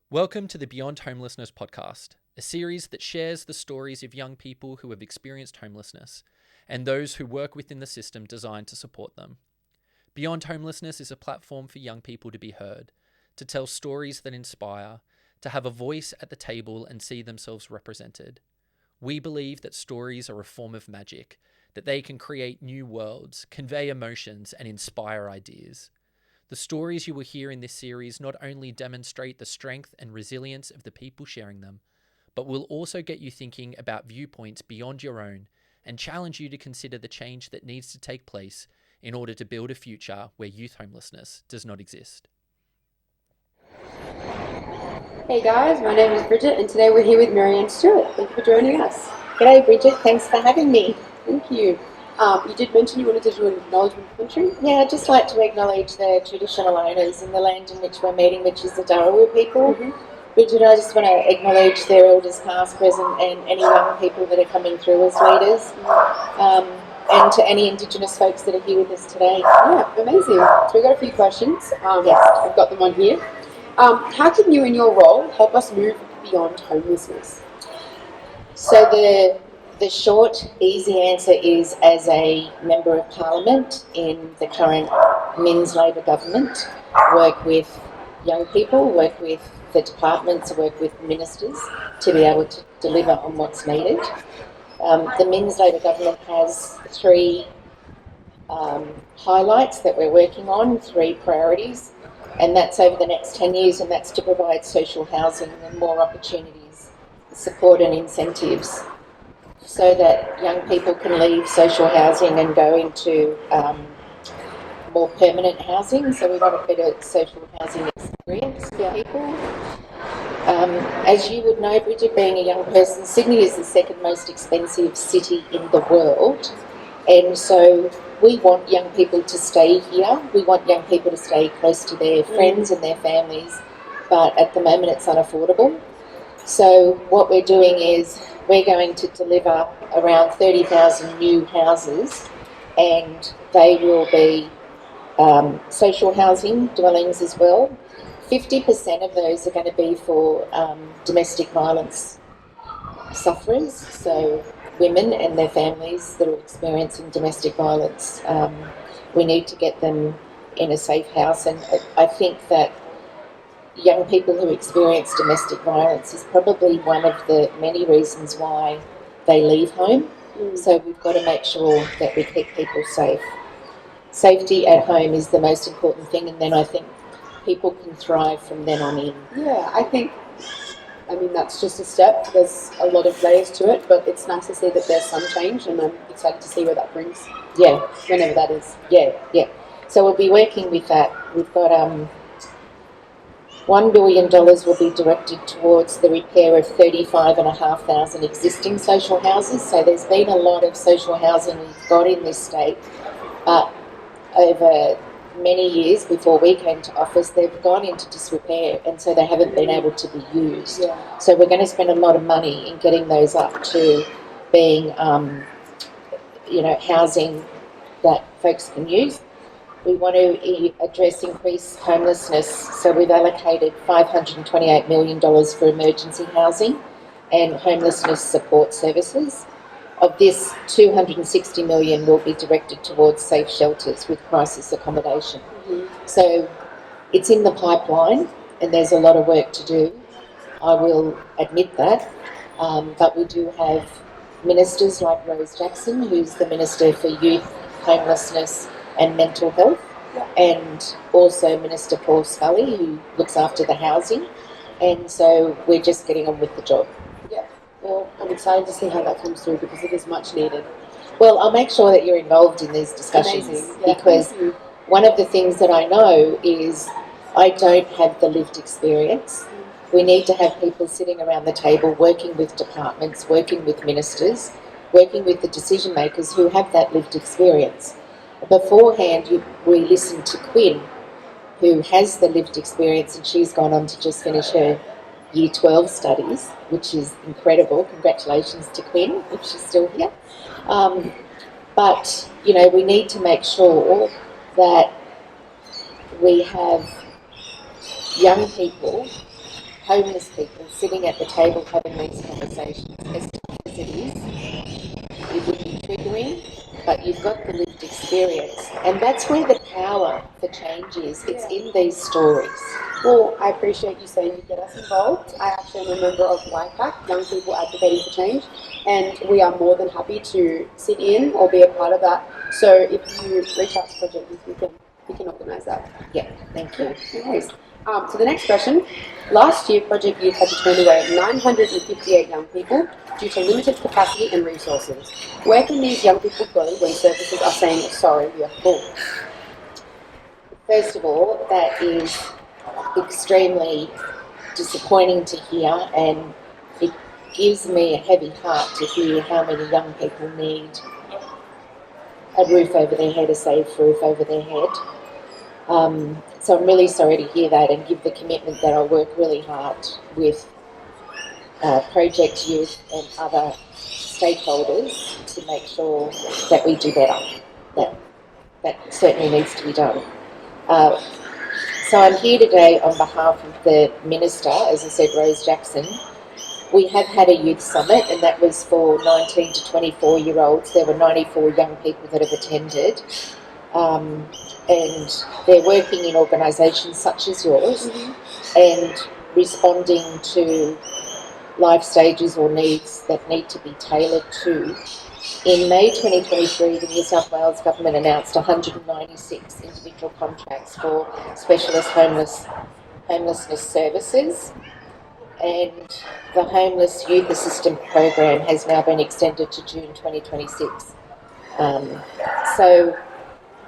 Welcome to the Beyond Homelessness podcast, a series that shares the stories of young people who have experienced homelessness and those who work within the system designed to support them. Beyond Homelessness is a platform for young people to be heard, to tell stories that inspire, to have a voice at the table and see themselves represented. We believe that stories are a form of magic, that they can create new worlds, convey emotions, and inspire ideas. The stories you will hear in this series not only demonstrate the strength and resilience of the people sharing them, but will also get you thinking about viewpoints beyond your own and challenge you to consider the change that needs to take place in order to build a future where youth homelessness does not exist. Hey guys, my name is Bridget and today we're here with Maryanne Stuart. Thank you for joining us. G'day Bridget, thanks for having me. Thank you. You did mention you wanted to do an acknowledgement of country. Yeah, I'd just like to acknowledge the traditional owners in the land in which we're meeting, which is the Dharawal people. Bridget, I just want to acknowledge their elders past, present and any young people that are coming through as leaders. And to any Indigenous folks that are here with us today. Yeah, amazing. So we've got a few questions. Yes. I've got them on here. How can you in your role help us move beyond homelessness? So the short, easy answer is as a Member of Parliament in the current Men's Labor government, work with young people, work with the departments, work with ministers to be able to deliver on what's needed. The Men's Labor government has three highlights that we're working on, three priorities, and that's over the next 10 years, and that's to provide social housing and more opportunities, support and incentives, so that young people can leave social housing and go into more permanent housing. So we want a better social housing experience for people. As you would know, Bridget, being a young person, Sydney is the second most expensive city in the world. And so we want young people to stay here. We want young people to stay close to their friends and their families. But at the moment it's unaffordable. So what we're doing is we're going to deliver around 30,000 new houses, and they will be social housing dwellings as well. 50% of those are going to be for domestic violence sufferers, so women and their families that are experiencing domestic violence. We need to get them in a safe house, and I think that young people who experience domestic violence is probably one of the many reasons why they leave home. So we've got to make sure that we keep people safe. Safety at home is the most important thing, and then I think people can thrive from then on in. Yeah, I mean that's just a step. There's a lot of layers to it, but it's nice to see that there's some change, and I'm excited to see where that brings. Yeah. Whenever that is. Yeah. So we'll be working with that. We've got $1 billion will be directed towards the repair of 35,500 existing social houses. So there's been a lot of social housing we've got in this state, but over many years before we came to office, they've gone into disrepair, and so they haven't been able to be used. Yeah. So we're going to spend a lot of money in getting those up to being, housing that folks can use. We want to address increased homelessness, so we've allocated $528 million for emergency housing and homelessness support services. Of this, $260 million will be directed towards safe shelters with crisis accommodation. So it's in the pipeline, and there's a lot of work to do. I will admit that, but we do have ministers like Rose Jackson, who's the Minister for Youth, Homelessness and Mental Health, and also Minister Paul Scully, who looks after the housing, and so we're just getting on with the job. Yeah, well, I'm excited to see how that comes through because it is much needed. Well, I'll make sure that you're involved in these discussions. Yeah, because one of the things that I know is I don't have the lived experience. We need to have people sitting around the table working with departments, working with ministers, working with the decision makers who have that lived experience. Beforehand, we listened to Quinn, who has the lived experience, and she's gone on to just finish her Year 12 studies, which is incredible. Congratulations to Quinn, if she's still here. But, we need to make sure that we have young people homeless people sitting at the table having these conversations, as tough as it is, it would be triggering, but you've got the lived experience. And that's where the power for change is. It's in these stories. Well, I appreciate you saying you get us involved. I actually am a member of YPAC, Young People Advocating for Change, and we are more than happy to sit in or be a part of that. So if you reach out to Project Youth, we can organise that. Yeah, thank you. No worries. So the next question. Last year, Project Youth had to turn away 958 young people due to limited capacity and resources. Where can these young people go when services are saying, sorry, we are full? First of all, that is extremely disappointing to hear, and it gives me a heavy heart to hear how many young people need a roof over their head, a safe roof over their head. So I'm really sorry to hear that, and give the commitment that I'll work really hard with Project Youth and other stakeholders to make sure that we do better. That certainly needs to be done. So I'm here today on behalf of the Minister, as I said, Rose Jackson. We have had a youth summit, and that was for 19 to 24-year-olds. There were 94 young people that have attended. And they're working in organisations such as yours and responding to life stages or needs that need to be tailored to. In May 2023, the New South Wales Government announced 196 individual contracts for specialist homelessness services, and the Homeless Youth Assistance Program has now been extended to June 2026. So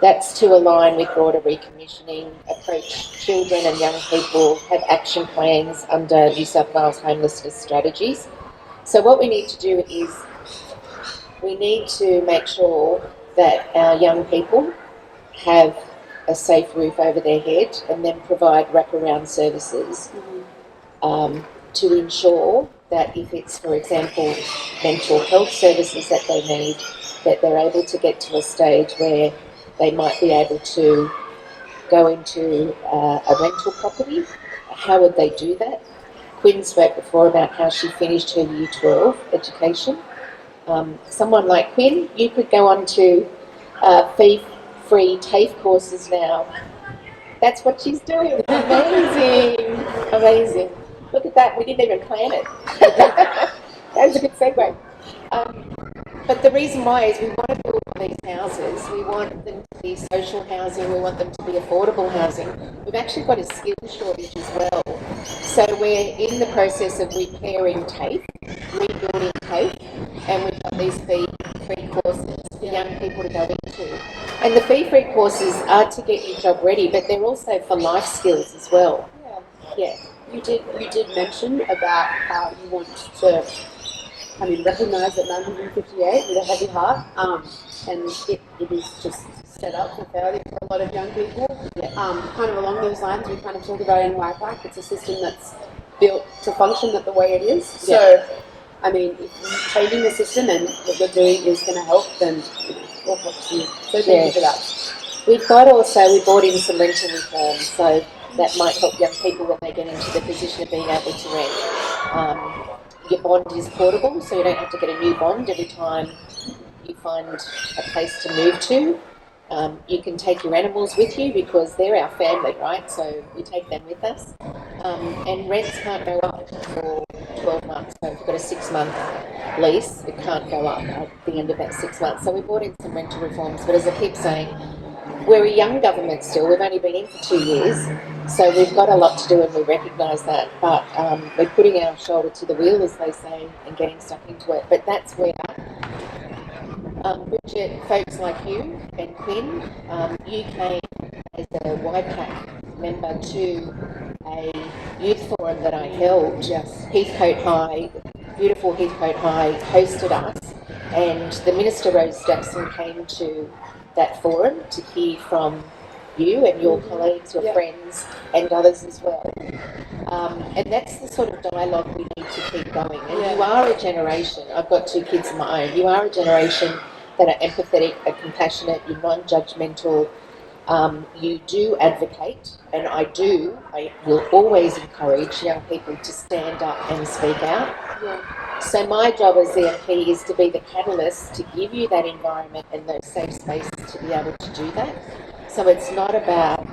that's to align with broader recommissioning approach. Children and young people have action plans under New South Wales homelessness strategies. So what we need to do is we need to make sure that our young people have a safe roof over their head, and then provide wraparound services to ensure that if it's, for example, mental health services that they need, that they're able to get to a stage where they might be able to go into a rental property. How would they do that? Quinn spoke before about how she finished her Year 12 education. Someone like Quinn, you could go on to fee-free TAFE courses now. That's what she's doing. Amazing. Amazing. Look at that. We didn't even plan it. That was a good segue. But the reason why is we want to build these houses. We want them to be social housing. We want them to be affordable housing. We've actually got a skills shortage as well. So we're in the process of repairing TAFE, rebuilding TAFE, and we've got these fee-free courses for young people to go into. And the fee-free courses are to get you job ready, but they're also for life skills as well. Yeah. You did mention about how you want to recognise that 958 with a heavy heart, and it is just set up for failure for a lot of young people. Kind of along those lines, we kind of talk about in YPAC, it's a system that's built to function the way it is. So, I mean, if changing the system and what you're doing is going to help, then we'll help you. So thank you for that. We brought in some rental reforms, so that might help young people when they get into the position of being able to rent. Your bond is portable, so you don't have to get a new bond every time you find a place to move to. You can take your animals with you because they're our family, right? So we take them with us. And rents can't go up for 12 months. So if you've got a 6-month lease, it can't go up at the end of that 6 months. So we brought in some rental reforms. But as I keep saying, we're a young government still. We've only been in for 2 years. So we've got a lot to do, and we recognise that. But we're putting our shoulder to the wheel, as they say, and getting stuck into it. But that's where Bridget, folks like you and Quinn, you came as a YPAC member to a youth forum that I held. Heathcote High, beautiful Heathcote High, hosted us, and the Minister Rose Jackson came to that forum to hear from you and your colleagues, your friends, and others as well. And that's the sort of dialogue we need to keep going. And you are a generation, I've got 2 kids of my own, you are a generation that are empathetic, are compassionate, you're non-judgmental, You do advocate, and I will always encourage young people to stand up and speak out. Yeah. So my job as the MP is to be the catalyst to give you that environment and those safe spaces to be able to do that. So it's not about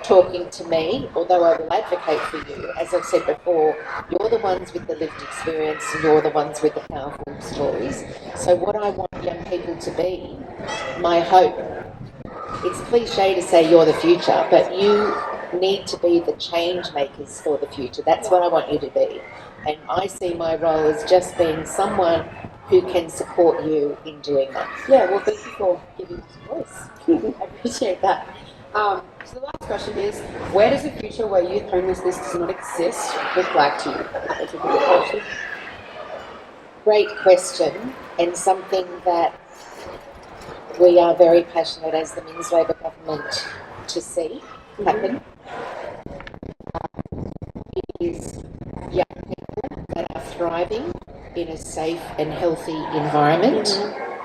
talking to me, although I will advocate for you. As I've said before, you're the ones with the lived experience and you're the ones with the powerful stories. So what I want young people to be, my hope, it's cliche to say you're the future, but you need to be the change makers for the future. That's what I want you to be. And I see my role as just being someone who can support you in doing that. Yeah, well, thank you for giving us a voice. I appreciate that. So the last question is, where does the future where youth homelessness does not exist look like to you? That's a good question. Great question, and something that we are very passionate as the Minns Labor government to see happen. It is young people that are thriving in a safe and healthy environment.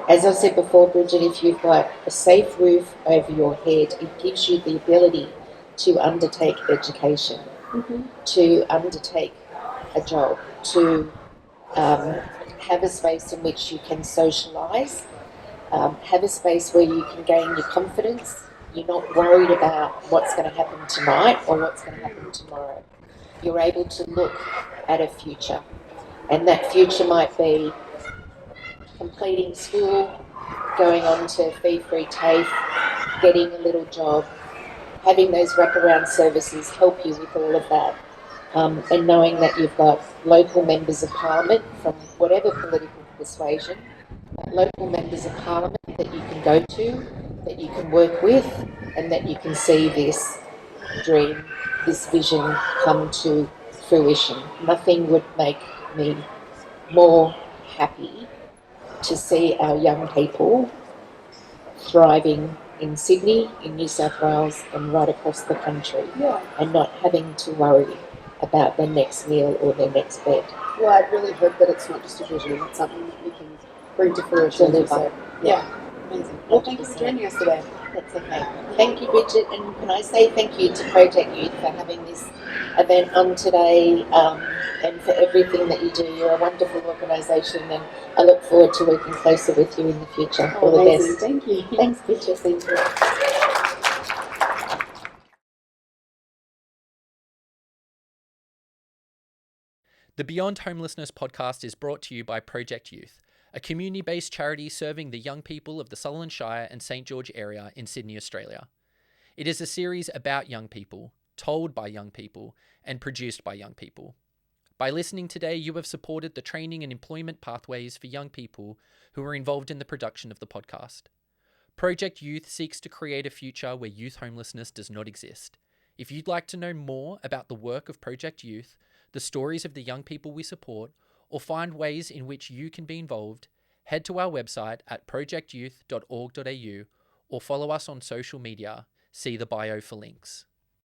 As I said before, Bridget, if you've got a safe roof over your head, it gives you the ability to undertake education, to undertake a job, to have a space in which you can socialise, have a space where you can gain your confidence. You're not worried about what's going to happen tonight or what's going to happen tomorrow. You're able to look at a future, and that future might be completing school, going on to fee-free TAFE, getting a little job, having those wraparound services help you with all of that, and knowing that you've got local members of parliament from whatever political persuasion, local members of parliament that you can go to, that you can work with, and that you can see this dream, this vision come to fruition. Nothing would make me more happy to see our young people thriving in Sydney, in New South Wales, and right across the country, and not having to worry about their next meal or their next bed. Well, I really hope that it's not just a vision, it's something that we can bring to fruition. Deliver. So, yeah, amazing. Well, thank you for joining us today. That's okay. Thank you, Bridget, and can I say thank you to Project Youth for having this event on today, and for everything that you do. You're a wonderful organisation, and I look forward to working closer with you in the future. All the best. Thank you. Thanks, Bridget. Thank you. The Beyond Homelessness podcast is brought to you by Project Youth, a community-based charity serving the young people of the Sutherland Shire and St. George area in Sydney, Australia. It is a series about young people, told by young people, and produced by young people. By listening today, you have supported the training and employment pathways for young people who are involved in the production of the podcast. Project Youth seeks to create a future where youth homelessness does not exist. If you'd like to know more about the work of Project Youth, the stories of the young people we support, or find ways in which you can be involved, head to our website at projectyouth.org.au or follow us on social media. See the bio for links.